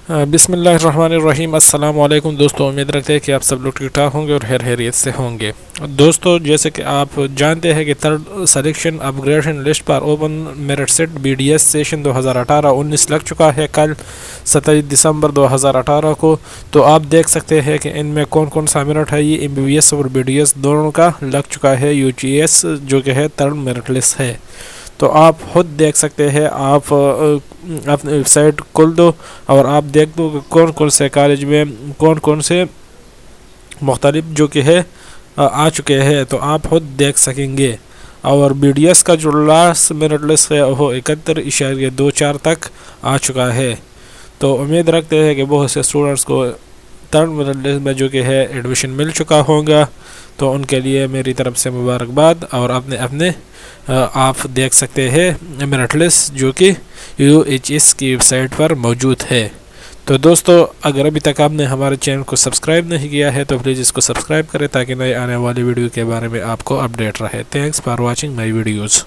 बिस्मिल्लाहिर्रहमानिर्रहीम। अस्सलाम वालेकुम दोस्तों, उम्मीद रखते हैं कि आप सब लोग ठीक ठाक होंगे और खैरियत से होंगे। दोस्तों, जैसे कि आप जानते हैं कि थर्ड सिलेक्शन अपग्रेडेशन लिस्ट पर open merit set BDS session 2018-19 लग चुका है कल 27 दिसंबर 2018 को। तो आप देख सकते हैं कि इनमें कौन कौन सा मेरिट है। ये MBBS और BDS दोनों का लग चुका है। UHS जो कि है थर्ड मेरिट लिस्ट है। तो आप खुद देख सकते हैं। आप अपनी वेबसाइट खोल दो और आप देख दो कि कौन कौन से कॉलेज में कौन कौन से मुख्तलिफ जो कि है आ चुके हैं। तो आप खुद देख सकेंगे। और BDS का जो लास्ट मेरिट लिस्ट है वो 71.24 तक आ चुका है। तो उम्मीद रखते हैं कि बहुत से स्टूडेंट्स को थर्ड मेरिट लिस्ट में जो कि है एडमिशन मिल चुका होगा। तो उनके लिए मेरी तरफ से मुबारकबाद। और अपने अपने आप देख सकते हैं मेरिट लिस्ट जो कि UHS की वेबसाइट पर मौजूद है। तो दोस्तों, अगर अभी तक आपने हमारे चैनल को सब्सक्राइब नहीं किया है तो प्लीज़ इसको सब्सक्राइब करें ताकि नए आने वाली वीडियो के बारे में आपको अपडेट रहे। Thanks for watching my videos.